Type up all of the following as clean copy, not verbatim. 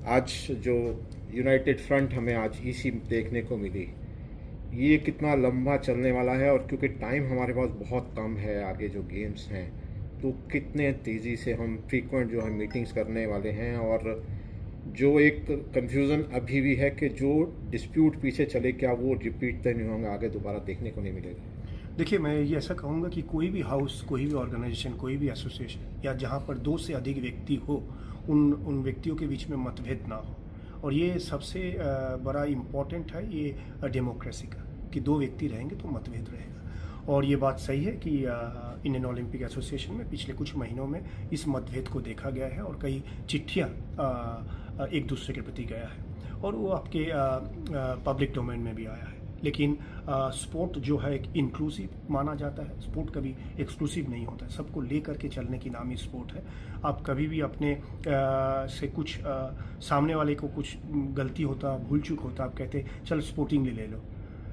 आज जो United front हमें आज इसी देखने को मिली, ये कितना लंबा चलने वाला है। और क्योंकि टाइम हमारे पास बहुत कम है, आगे जो गेम्स हैं, तो कितने तेज़ी से हम फ्रीक्वेंट जो है मीटिंग्स करने वाले हैं। और जो एक कंफ्यूज़न अभी भी है कि जो डिस्प्यूट पीछे चले, क्या वो रिपीट तो नहीं होंगे, आगे दोबारा देखने को नहीं मिलेगा। देखिए, मैं ये ऐसा कहूँगा कि कोई भी हाउस, कोई भी ऑर्गेनाइजेशन, कोई भी एसोसिएशन या जहाँ पर 2 से अधिक व्यक्ति हो, उन व्यक्तियों के बीच में मतभेद ना हो। और ये सबसे बड़ा इम्पोर्टेंट है ये डेमोक्रेसी का, कि 2 व्यक्ति रहेंगे तो मतभेद रहेगा। और ये बात सही है कि इंडियन ओलंपिक एसोसिएशन में पिछले कुछ महीनों में इस मतभेद को देखा गया है और कई चिट्ठियाँ एक दूसरे के प्रति गया है और वो आपके पब्लिक डोमेन में भी आया है। लेकिन स्पोर्ट जो है एक इंक्लूसिव माना जाता है। स्पोर्ट कभी एक्सक्लूसिव नहीं होता है, सबको ले करके चलने की नाम ही स्पोर्ट है। आप कभी भी अपने से कुछ सामने वाले को कुछ गलती होता, भूल चूक होता, आप कहते चलो स्पोर्टिंगली ले लो,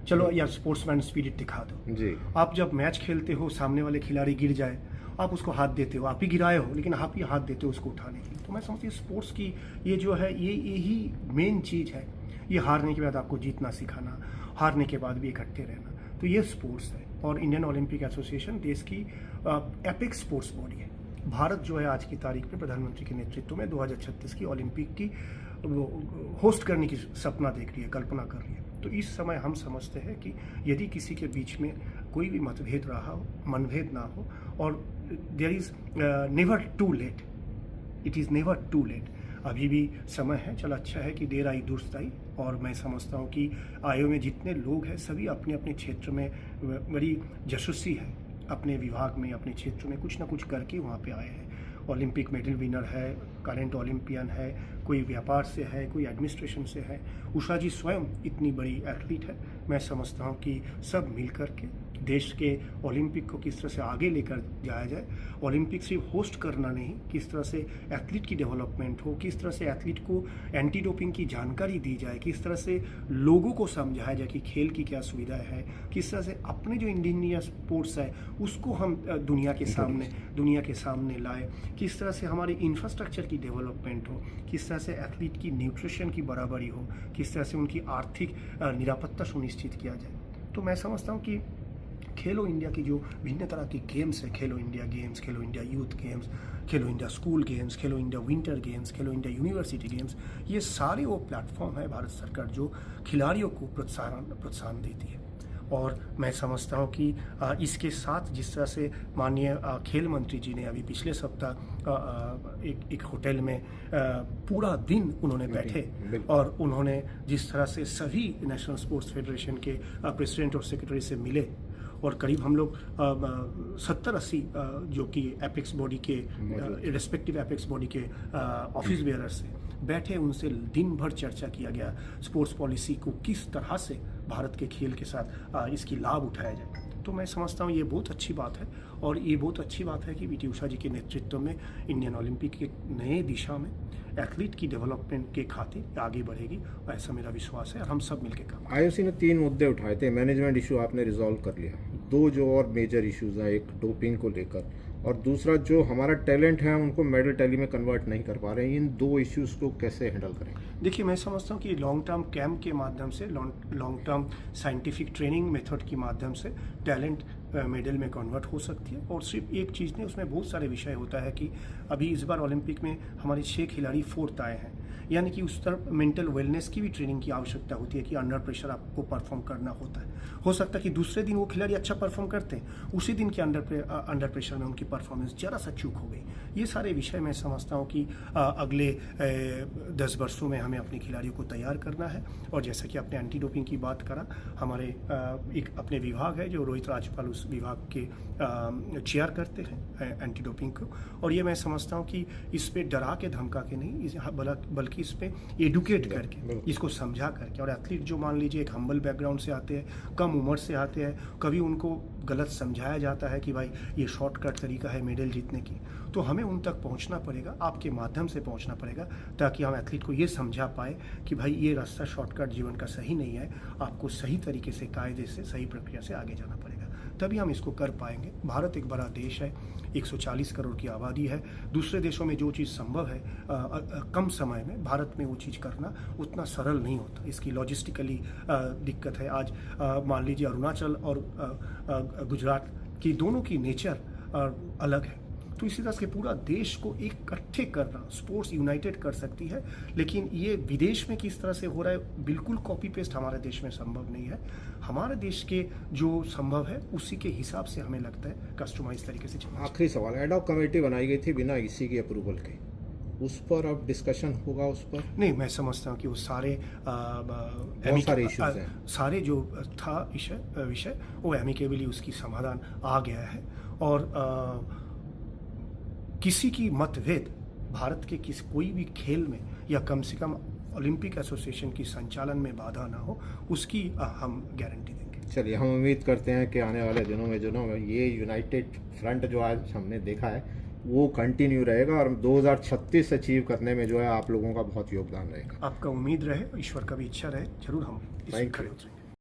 चलो यार स्पोर्ट्समैन स्पिरिट दिखा दो। जी। आप जब मैच खेलते हो, सामने वाले खिलाड़ी गिर जाए, आप उसको हाथ देते हो, आप ही गिराए हो लेकिन आप ही हाथ देते हो उसको उठाने के लिए। तो मैं समझती हूँ स्पोर्ट्स की ये जो है यही मेन चीज़ है। ये हारने के बाद आपको जीतना सिखाना, हारने के बाद भी इकट्ठे रहना, तो ये स्पोर्ट्स है। और इंडियन ओलंपिक एसोसिएशन देश की एपिक स्पोर्ट्स बॉडी है। भारत जो है आज की तारीख में प्रधानमंत्री के नेतृत्व में 2036 की ओलंपिक की होस्ट करने की सपना देख रही है, कल्पना कर रही है। तो इस समय हम समझते हैं कि यदि किसी के बीच में कोई भी मतभेद रहा हो, मनभेद ना हो, और there is never too late, it is never too late. अभी भी समय है, चल अच्छा है कि देर आई दुरुस्त आई। और मैं समझता हूँ कि आयु में जितने लोग हैं सभी अपने अपने क्षेत्र में बड़ी यशस्वी है, अपने विभाग में, अपने क्षेत्र में कुछ ना कुछ करके वहाँ पे आए हैं। ओलंपिक मेडल विनर है, करंट ओलंपियन है, कोई व्यापार से है, कोई एडमिनिस्ट्रेशन से है। उषा जी स्वयं इतनी बड़ी एथलीट है। मैं समझता हूँ कि सब मिल कर के देश के ओलंपिक को किस तरह से आगे लेकर जाया जाए। ओलंपिक सिर्फ होस्ट करना नहीं, किस तरह से एथलीट की डेवलपमेंट हो, किस तरह से एथलीट को एंटी डोपिंग की जानकारी दी जाए, किस तरह से लोगों को समझाया जाए कि खेल की क्या सुविधा है, किस तरह से अपने जो इंडियन स्पोर्ट्स है उसको हम दुनिया के सामने लाए, किस तरह से हमारे इंफ्रास्ट्रक्चर की डेवलपमेंट हो, किस तरह से एथलीट की न्यूट्रिशन की बराबरी हो, किस तरह से उनकी आर्थिक निरापत्ता सुनिश्चित किया जाए। तो मैं समझता हूँ कि खेलो इंडिया की जो भिन्न तरह की गेम्स है, खेलो इंडिया गेम्स, खेलो इंडिया यूथ गेम्स, खेलो इंडिया स्कूल गेम्स, खेलो इंडिया विंटर गेम्स, खेलो इंडिया यूनिवर्सिटी गेम्स, ये सारे वो प्लेटफॉर्म है भारत सरकार जो खिलाड़ियों को प्रोत्साहन देती है। और मैं समझता हूँ कि इसके साथ जिस तरह से माननीय खेल मंत्री जी ने अभी पिछले सप्ताह एक होटल में पूरा दिन उन्होंने बैठे और उन्होंने जिस तरह से सभी नेशनल स्पोर्ट्स फेडरेशन के प्रेसिडेंट और सेक्रेटरी से मिले, और करीब हम लोग 70-80 जो कि एपेक्स बॉडी के रेस्पेक्टिव एपेक्स बॉडी के ऑफिस बेयरर्स से बैठे, उनसे दिन भर चर्चा किया गया स्पोर्ट्स पॉलिसी को किस तरह से भारत के खेल के साथ इसकी लाभ उठाया जाए। तो मैं समझता हूँ ये बहुत अच्छी बात है। और ये बहुत अच्छी बात है कि पीटी उषा जी के नेतृत्व में इंडियन ओलंपिक के नए दिशा में एथलीट की डेवलपमेंट के खातिर आगे बढ़ेगी, ऐसा मेरा विश्वास है। और हम सब मिलकर काम। आईओसी ने 3 मुद्दे उठाए थे। मैनेजमेंट इशू आपने रिजॉल्व कर लिया। 2 जो और मेजर इश्यूज हैं, एक डोपिंग को लेकर और दूसरा जो हमारा टैलेंट है उनको मेडल टैली में कन्वर्ट नहीं कर पा रहे हैं। इन 2 इश्यूज को कैसे हैंडल करें? देखिए, मैं समझता हूँ कि लॉन्ग टर्म कैंप के माध्यम से, long term scientific training method के माध्यम से टैलेंट मेडल में कन्वर्ट हो सकती है। और सिर्फ एक चीज़ नहीं, उसमें बहुत सारे विषय होता है कि अभी इस बार ओलंपिक में हमारे 6 खिलाड़ी 4th आए हैं, यानी कि उस तरफ मेंटल वेलनेस की भी ट्रेनिंग की आवश्यकता होती है कि अंडर प्रेशर आपको परफॉर्म करना होता है। हो सकता है कि दूसरे दिन वो खिलाड़ी अच्छा परफॉर्म करते हैं, उसी दिन के अंडर प्रेशर में उनकी परफॉर्मेंस जरा सा चूक हो गई। ये सारे विषय मैं समझता हूँ कि अगले 10 वर्षों में हमें अपने खिलाड़ियों को तैयार करना है। और जैसा कि आपने एंटी डोपिंग की बात करा, हमारे एक अपने विभाग है जो रोहित राजपाल उस विभाग के चेयर करते हैं एंटी डोपिंग को। और ये मैं समझता हूँ कि इस पे डरा के धमका के नहीं, बल्कि इस पे एडुकेट करके, इसको समझा करके। और एथलीट जो मान लीजिए एक हम्बल बैकग्राउंड से आते हैं, कम उम्र से आते हैं, कभी उनको गलत समझाया जाता है कि भाई ये शॉर्टकट तरीका है मेडल जीतने की, तो हमें उन तक पहुंचना पड़ेगा, आपके माध्यम से पहुंचना पड़ेगा, ताकि हम एथलीट को ये समझा पाए कि भाई ये रास्ता शॉर्टकट जीवन का सही नहीं है, आपको सही तरीके से, कायदे से, सही प्रक्रिया से आगे जाना पड़ेगा। तभी हम इसको कर पाएंगे। भारत एक बड़ा देश है, 140 करोड़ की आबादी है। दूसरे देशों में जो चीज़ संभव है कम समय में, भारत में वो चीज़ करना उतना सरल नहीं होता। इसकी लॉजिस्टिकली दिक्कत है। आज मान लीजिए अरुणाचल और गुजरात की दोनों की नेचर अलग है, तो इसी तरह से पूरा देश को इकट्ठे करना, स्पोर्ट्स यूनाइटेड कर सकती है। लेकिन ये विदेश में किस तरह से हो रहा है, बिल्कुल कॉपी पेस्ट हमारे देश में संभव नहीं है। हमारे देश के जो संभव है उसी के हिसाब से हमें लगता है कस्टमाइज तरीके से चलना। आखिरी सवाल, एडॉक कमेटी बनाई गई थी बिना ईसी की अप्रूवल के, उस पर अब डिस्कशन होगा? उस पर नहीं, मैं समझता हूँ कि वो सारे सारे इश्यूज हैं, सारे जो था विषय वो एमिकेबली उसकी समाधान आ गया है। और किसी की मतभेद भारत के कोई भी खेल में या कम से कम ओलंपिक एसोसिएशन की संचालन में बाधा ना हो, उसकी हम गारंटी देंगे। चलिए, हम उम्मीद करते हैं कि आने वाले दिनों में ये यूनाइटेड फ्रंट जो आज हमने देखा है वो कंटिन्यू रहेगा और 2036 अचीव करने में जो है आप लोगों का बहुत योगदान रहेगा। आपका उम्मीद रहे, ईश्वर का भी इच्छा रहे, जरूर हम थैंक यू। खड़े उतरेंगे।